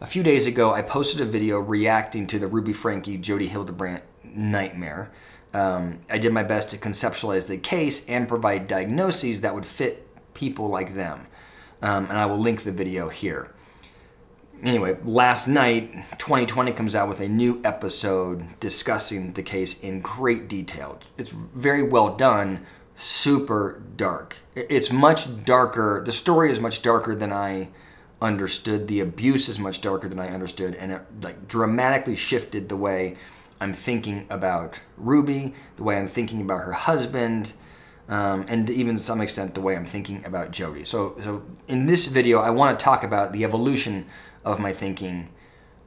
A few days ago, I posted a video reacting to the Ruby Franke, Jodi Hildebrandt nightmare. I did my best to conceptualize the case and provide diagnoses that would fit people like them. And I will link the video here. Anyway, last night, 2020 comes out with a new episode discussing the case in great detail. It's very well done, super dark. It's much darker. The story is much darker than I understood. The abuse is much darker than I understood, and it like dramatically shifted the way I'm thinking about Ruby, the way I'm thinking about her husband, and even to some extent the way I'm thinking about Jody. So in this video, I want to talk about the evolution of my thinking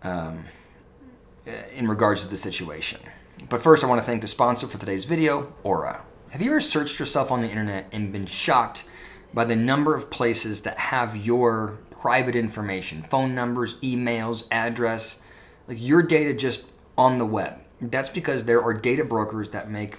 in regards to the situation. But first, I want to thank the sponsor for today's video, Aura. Have you ever searched yourself on the internet and been shocked by the number of places that have your private information, phone numbers, emails, address, like your data just on the web? That's because there are data brokers that make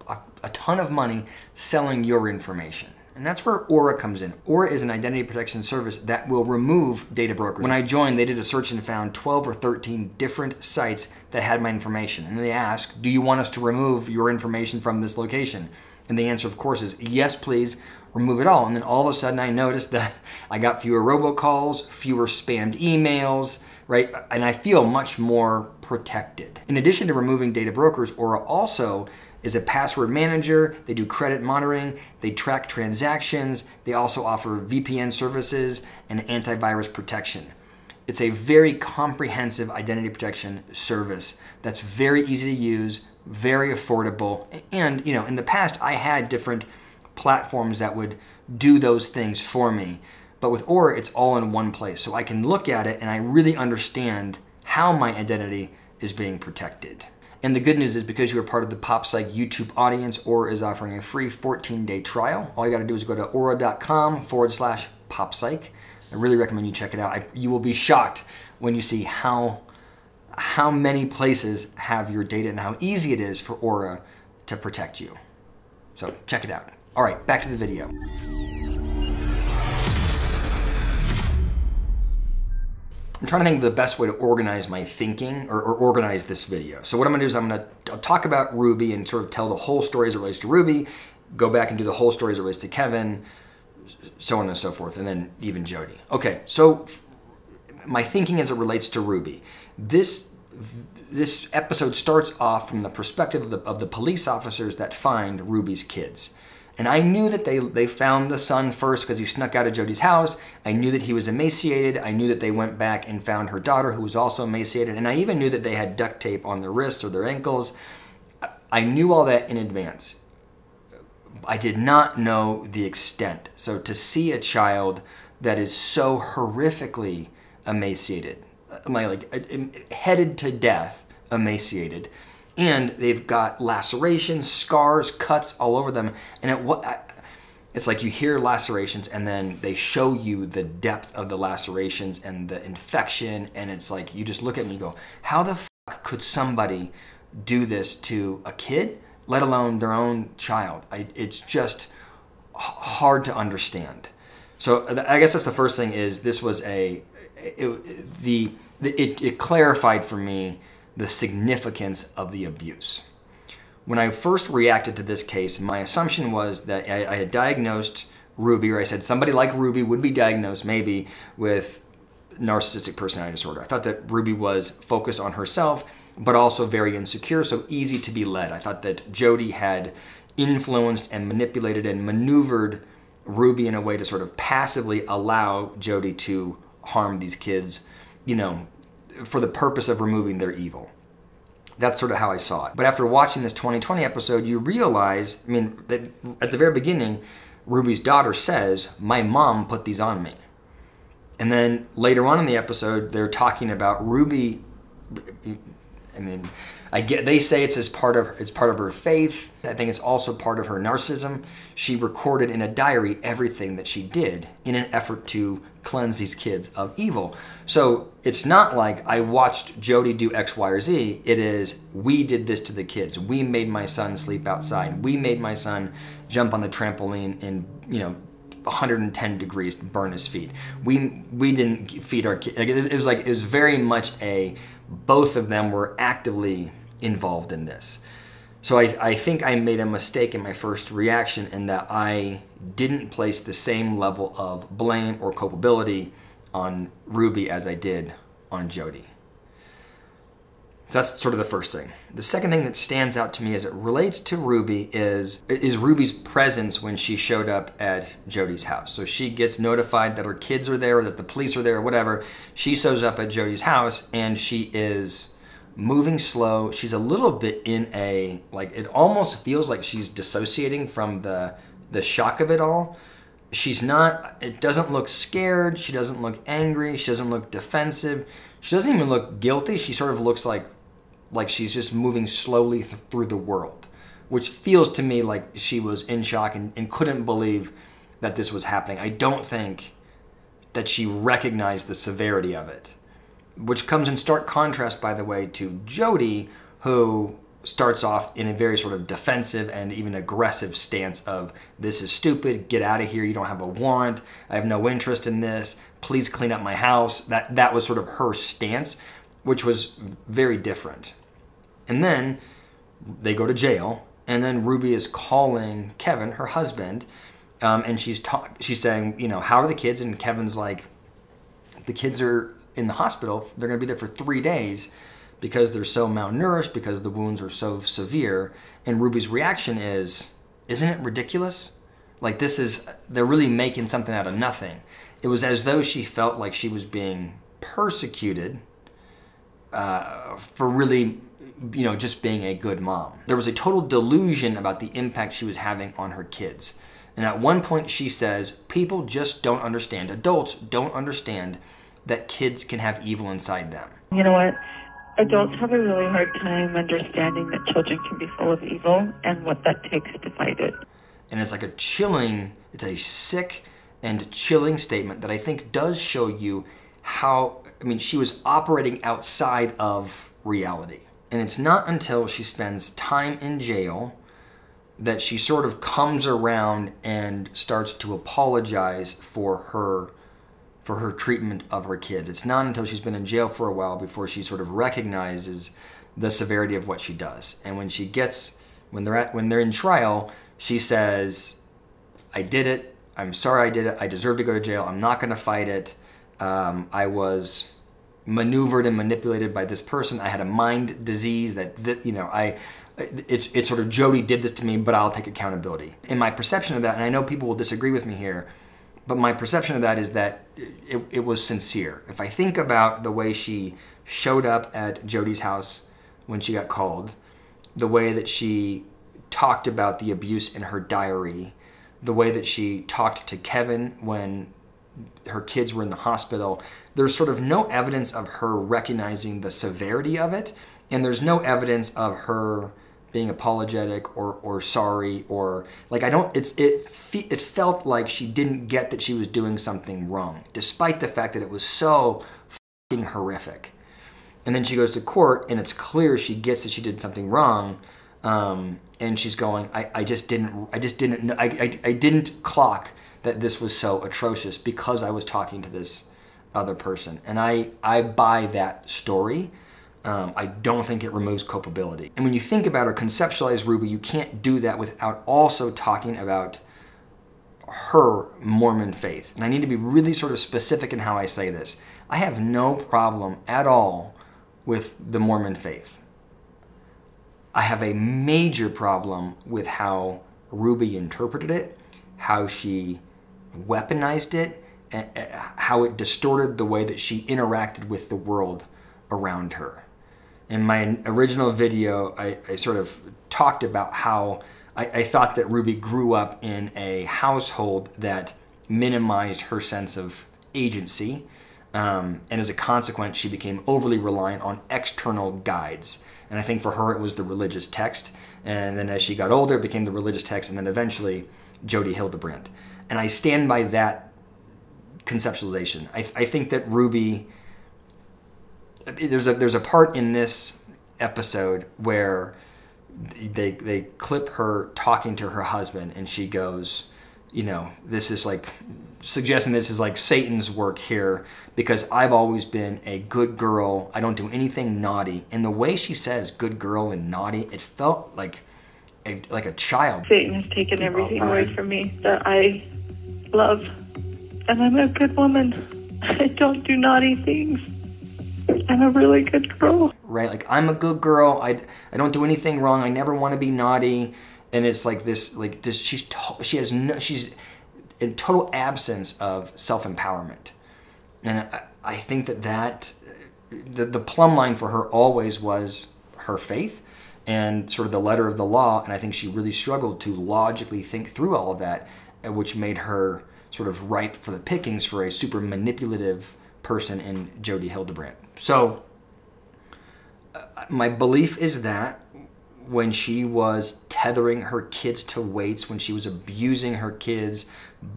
a ton of money selling your information. And that's where Aura comes in. Aura is an identity protection service that will remove data brokers. When I joined, they did a search and found 12 or 13 different sites that had my information. And they asked, do you want us to remove your information from this location? And the answer, of course, is yes, please, remove it all. And then all of a sudden I noticed that I got fewer robocalls, fewer spammed emails, right? And I feel much more protected. In addition to removing data brokers, Aura also is a password manager. They do credit monitoring. They track transactions. They also offer VPN services and antivirus protection. It's a very comprehensive identity protection service that's very easy to use, very affordable. And in the past, I had different platforms that would do those things for me. But with Aura, it's all in one place. So I can look at it and I really understand how my identity is being protected. And the good news is because you are part of the PSYCH YouTube audience, Aura is offering a free 14-day trial. All you got to do is go to aura.com/PSYCH. I really recommend you check it out. You will be shocked when you see how many places have your data and how easy it is for Aura to protect you. So check it out. All right, back to the video. I'm trying to think of the best way to organize my thinking or organize this video. So what I'm gonna do is I'll talk about Ruby and sort of tell the whole story as it relates to Ruby, go back and do the whole story as it relates to Kevin, so on and so forth, and then even Jody. Okay, so my thinking as it relates to Ruby. This episode starts off from the perspective of the police officers that find Ruby's kids. And I knew that they found the son first because he snuck out of Jody's house. I knew that he was emaciated. I knew that they went back and found her daughter, who was also emaciated. And I even knew that they had duct tape on their wrists or their ankles. I knew all that in advance. I did not know the extent. So to see a child that is so horrifically emaciated, like headed to death, emaciated, and they've got lacerations, scars, cuts all over them. And it's like you hear lacerations and then they show you the depth of the lacerations and the infection. And it's like, you just look at it and you go, how the fuck could somebody do this to a kid, let alone their own child? It's just hard to understand. So I guess that's the first thing is this was it clarified for me the significance of the abuse. When I first reacted to this case, my assumption was that I had diagnosed Ruby, or I said somebody like Ruby would be diagnosed maybe with narcissistic personality disorder. I thought that Ruby was focused on herself, but also very insecure, so easy to be led. I thought that Jody had influenced and manipulated and maneuvered Ruby in a way to sort of passively allow Jody to harm these kids, for the purpose of removing their evil. That's sort of how I saw it. But after watching this 2020 episode, you realize, that at the very beginning, Ruby's daughter says, my mom put these on me. And then later on in the episode, they're talking about Ruby. They say it's part of her faith. I think it's also part of her narcissism. She recorded in a diary everything that she did in an effort to cleanse these kids of evil. So it's not like I watched Jody do X, Y, or Z. It is, we did this to the kids. We made my son sleep outside. We made my son jump on the trampoline and 110 degrees to burn his feet. We didn't feed our kids. It was very much both of them were actively involved in this. So I think I made a mistake in my first reaction in that I didn't place the same level of blame or culpability on Ruby as I did on Jody. So that's sort of the first thing. The second thing that stands out to me as it relates to Ruby is Ruby's presence when she showed up at Jody's house. So she gets notified that her kids are there, or that the police are there, or whatever. She shows up at Jody's house and she is moving slow. She's a little bit in it almost feels like she's dissociating from the shock of it all. She's not, it doesn't look scared. She doesn't look angry. She doesn't look defensive. She doesn't even look guilty. She sort of looks like she's just moving slowly through the world, which feels to me like she was in shock and couldn't believe that this was happening. I don't think that she recognized the severity of it, which comes in stark contrast, by the way, to Jody, who starts off in a very sort of defensive and even aggressive stance of, this is stupid, get out of here, you don't have a warrant, I have no interest in this, please clean up my house. That was sort of her stance, which was very different. And then they go to jail, and then Ruby is calling Kevin, her husband, and she's saying, how are the kids? And Kevin's like, the kids are in the hospital, they're gonna be there for 3 days because they're so malnourished, because the wounds are so severe. And Ruby's reaction is, isn't it ridiculous? Like, they're really making something out of nothing. It was as though she felt like she was being persecuted for really, just being a good mom. There was a total delusion about the impact she was having on her kids. And at one point she says, people just don't understand, adults don't understand that kids can have evil inside them. You know what? Adults have a really hard time understanding that children can be full of evil and what that takes to fight it. And it's like it's a sick and chilling statement that I think does show you how, she was operating outside of reality. And it's not until she spends time in jail that she sort of comes around and starts to apologize for her treatment of her kids. It's not until she's been in jail for a while before she sort of recognizes the severity of what she does. And when they're in trial, she says, I did it. I'm sorry I did it. I deserve to go to jail. I'm not going to fight it. I was maneuvered and manipulated by this person. I had a mind disease it's sort of, Jody did this to me, but I'll take accountability. And my perception of that, and I know people will disagree with me here, but my perception of that is that it was sincere. If I think about the way she showed up at Jody's house when she got called, the way that she talked about the abuse in her diary, the way that she talked to Kevin when her kids were in the hospital, there's sort of no evidence of her recognizing the severity of it, and there's no evidence of her being apologetic or sorry, or it felt like she didn't get that she was doing something wrong, despite the fact that it was so fucking horrific. And then she goes to court and it's clear she gets that she did something wrong, and she's going, I didn't clock that this was so atrocious because I was talking to this other person. And I buy that story. I don't think it removes culpability. And when you think about or conceptualize Ruby, you can't do that without also talking about her Mormon faith. And I need to be really sort of specific in how I say this. I have no problem at all with the Mormon faith. I have a major problem with how Ruby interpreted it, how she weaponized it, and how it distorted the way that she interacted with the world around her. In my original video, I sort of talked about how I thought that Ruby grew up in a household that minimized her sense of agency, and as a consequence, she became overly reliant on external guides. And I think for her, it was the religious text. And then as she got older, it became the religious text, and then eventually Jodi Hildebrandt. And I stand by that conceptualization. I think that Ruby, there's a part in this episode where they clip her talking to her husband, and she goes, you know, this is like suggesting this is like Satan's work here because I've always been a good girl. I don't do anything naughty. And the way she says good girl and naughty, it felt like a child. Satan has taken everything away from me that I love. And I'm a good woman. I don't do naughty things. I'm a really good girl. Right? Like, I'm a good girl. I don't do anything wrong. I never want to be naughty. And it's like this, she's in total absence of self-empowerment. And I think that the plumb line for her always was her faith and sort of the letter of the law. And I think she really struggled to logically think through all of that, which made her sort of ripe for the pickings for a super manipulative person in Jodi Hildebrandt. So my belief is that when she was tethering her kids to weights, when she was abusing her kids,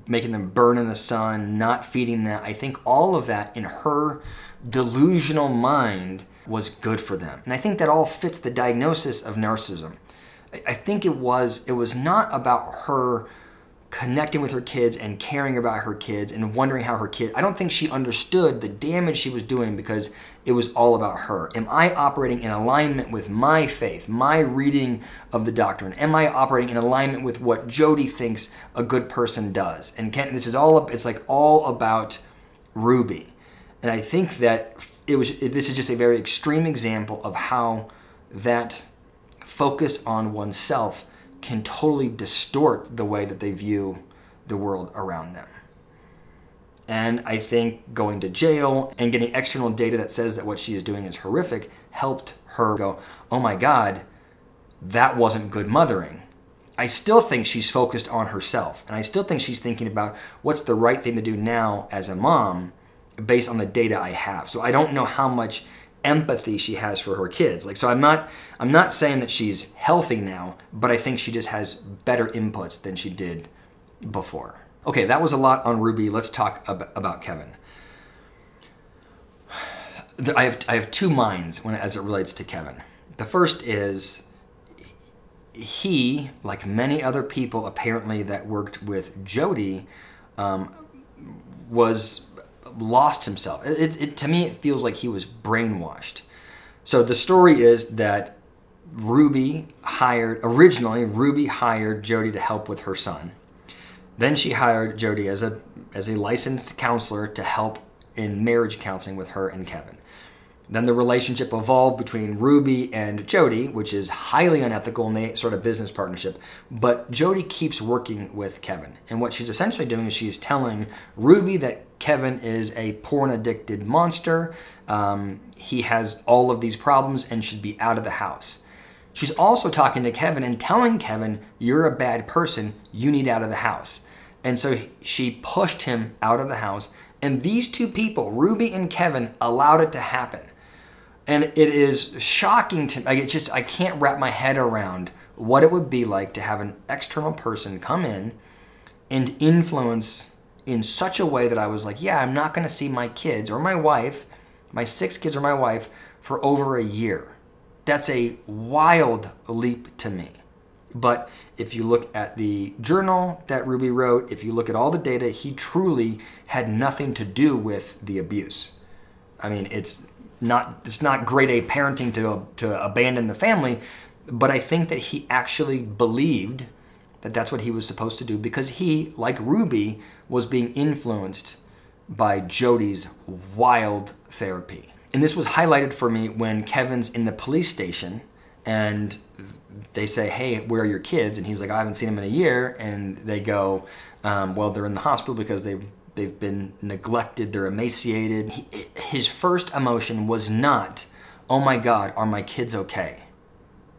making them burn in the sun, not feeding them, I think all of that in her delusional mind was good for them. And I think that all fits the diagnosis of narcissism. I think it was not about her connecting with her kids and caring about her kids and wondering how her kid, I don't think she understood the damage she was doing because it was all about her. Am I operating in alignment with my faith, my reading of the doctrine? Am I operating in alignment with what Jodi thinks a good person does? And this is it's like all about Ruby. And I think that this is just a very extreme example of how that focus on oneself can totally distort the way that they view the world around them. And I think going to jail and getting external data that says that what she is doing is horrific helped her go, oh my God, that wasn't good mothering. I still think she's focused on herself. And I still think she's thinking about what's the right thing to do now as a mom based on the data I have. So I don't know how much empathy she has for her kids. So I'm not saying that she's healthy now, but I think she just has better inputs than she did before. Okay, that was a lot on Ruby. Let's talk about Kevin. I have two minds as it relates to Kevin. The first is he, like many other people apparently that worked with Jodi, lost himself. To me, it feels like he was brainwashed. So the story is that originally Ruby hired Jodi to help with her son. Then she hired Jodi as a licensed counselor to help in marriage counseling with her and Kevin. Then the relationship evolved between Ruby and Jodi, which is highly unethical in the sort of business partnership. But Jodi keeps working with Kevin. And what she's essentially doing is she's telling Ruby that Kevin is a porn-addicted monster. He has all of these problems and should be out of the house. She's also talking to Kevin and telling Kevin, you're a bad person, you need out of the house. And so she pushed him out of the house. And these two people, Ruby and Kevin, allowed it to happen. And it is shocking to me. I can't wrap my head around what it would be like to have an external person come in and influence in such a way that I was like, yeah, I'm not going to see my kids or my wife, my 6 kids or my wife, for over a year. That's a wild leap to me. But if you look at the journal that Ruby wrote, if you look at all the data, he truly had nothing to do with the abuse. I mean, it's not grade A parenting to abandon the family, but I think that he actually believed that that's what he was supposed to do because he, like Ruby, was being influenced by Jodi's wild therapy. And this was highlighted for me when Kevin's in the police station and they say, hey, where are your kids? And he's like, I haven't seen them in a year. And they go, well, they're in the hospital because they've been neglected, they're emaciated. His first emotion was not, oh my God, are my kids okay?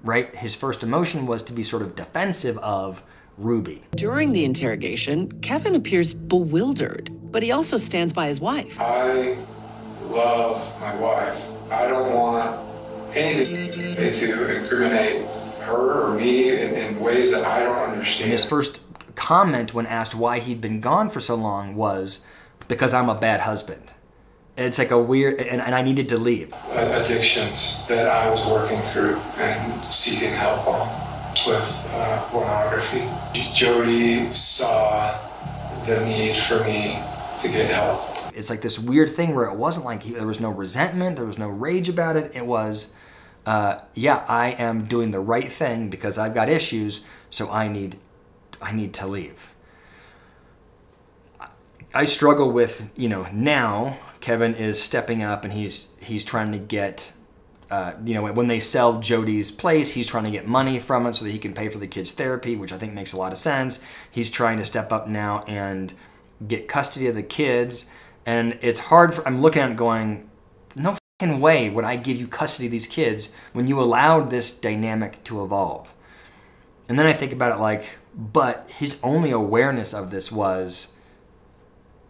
Right? His first emotion was to be sort of defensive of Ruby. During the interrogation, Kevin appears bewildered, but he also stands by his wife. I love my wife. I don't want anything to incriminate her or me in ways that I don't understand. And his first comment when asked why he'd been gone for so long was, because I'm a bad husband. It's like a weird, and I needed to leave. Addictions that I was working through and seeking help on. with pornography. Jodi saw the need for me to get help. It's like this weird thing where it wasn't like there was no resentment, there was no rage about it. It was, yeah, I am doing the right thing because I've got issues, so I need to leave. I struggle with, now Kevin is stepping up and he's trying to get, when they sell Jodi's place, he's trying to get money from it so that he can pay for the kids' therapy, which I think makes a lot of sense. He's trying to step up now and get custody of the kids. And it's hard I'm looking at it going, no fucking way would I give you custody of these kids when you allowed this dynamic to evolve. And then I think about it like, but his only awareness of this was,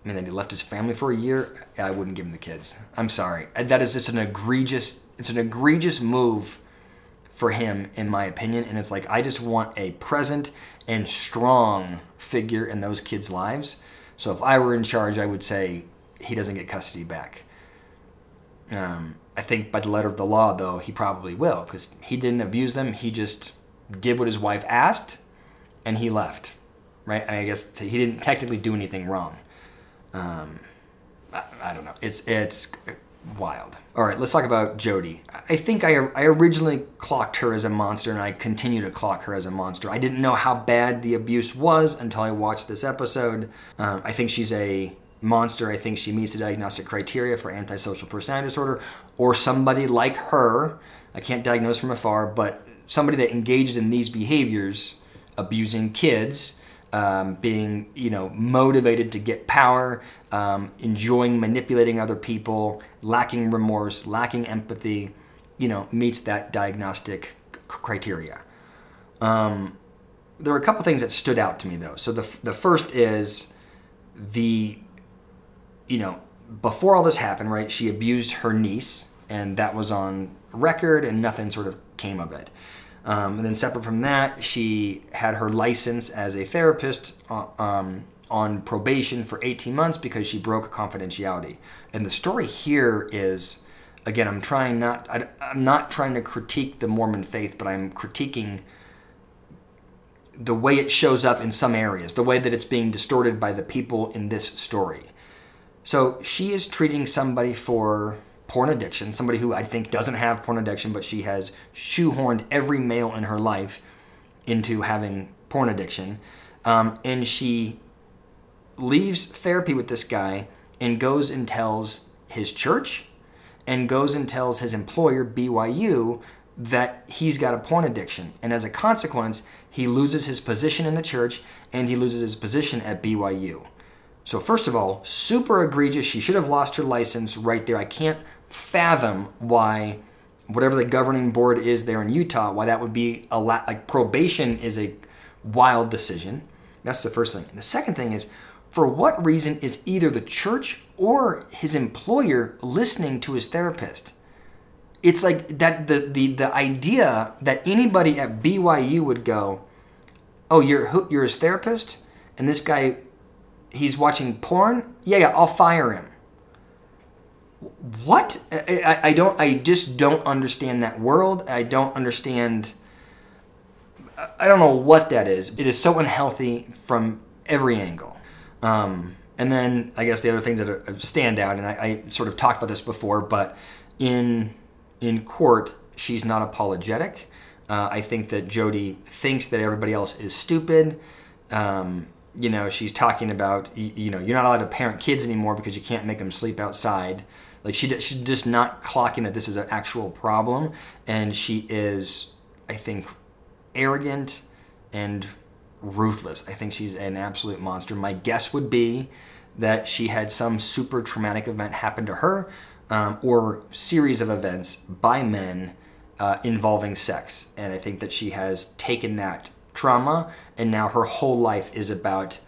that he left his family for a year. I wouldn't give him the kids. I'm sorry. That is just an egregious move for him, in my opinion. And it's like, I just want a present and strong figure in those kids' lives. So if I were in charge, I would say he doesn't get custody back. I think by the letter of the law, though, he probably will, because he didn't abuse them. He just did what his wife asked, and he left, right? I guess he didn't technically do anything wrong. I don't know. It's wild. All right, let's talk about Jodi. I think I originally clocked her as a monster, and I continue to clock her as a monster. I didn't know how bad the abuse was until I watched this episode. I think she's a monster. I think she meets the diagnostic criteria for antisocial personality disorder, or somebody like her. I can't diagnose from afar, but somebody that engages in these behaviors, abusing kids, being, motivated to get power, enjoying manipulating other people, lacking remorse, lacking empathy, meets that diagnostic criteria. There were a couple things that stood out to me, though. So the first is before all this happened, right, she abused her niece, and that was on record, and nothing sort of came of it. And then separate from that, she had her license as a therapist on probation for 18 months because she broke confidentiality. And the story here is, again, I'm not trying to critique the Mormon faith, but I'm critiquing the way it shows up in some areas, the way that it's being distorted by the people in this story. So she is treating somebody for porn addiction, somebody who I think doesn't have porn addiction, but she has shoehorned every male in her life into having porn addiction. And she leaves therapy with this guy and goes and tells his church and goes and tells his employer, BYU, that he's got a porn addiction. And as a consequence, he loses his position in the church and he loses his position at BYU. So first of all, super egregious. She should have lost her license right there. I can't fathom why, whatever the governing board is there in Utah, why that would be like probation is a wild decision. That's the first thing. And the second thing is, for what reason is either the church or his employer listening to his therapist? It's like that the idea that anybody at BYU would go, oh, you're his therapist, and this guy, he's watching porn? Yeah, I'll fire him. What? I just don't understand that world. I don't understand. I don't know what that is. It is so unhealthy from every angle. And then I guess the other things that stand out, and I sort of talked about this before, but in court, she's not apologetic. I think that Jodi thinks that everybody else is stupid. She's talking about, you're not allowed to parent kids anymore because you can't make them sleep outside. Like she's just not clocking that this is an actual problem. And she is, I think, arrogant and ruthless. I think she's an absolute monster. My guess would be that she had some super traumatic event happen to her, or series of events by men involving sex. And I think that she has taken that trauma, and now her whole life is about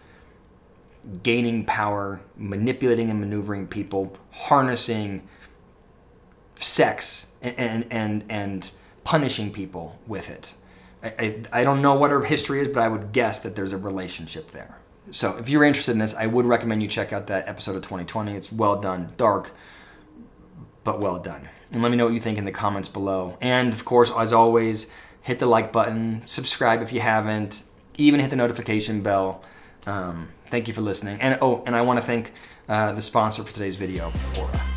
gaining power, manipulating and maneuvering people, harnessing sex, and punishing people with it. I don't know what her history is, but I would guess that there's a relationship there. So if you're interested in this, I would recommend you check out that episode of 2020. It's well done, dark, but well done. And let me know what you think in the comments below. And of course, as always, hit the like button, subscribe if you haven't, even hit the notification bell. Thank you for listening. And I want to thank the sponsor for today's video, Aura.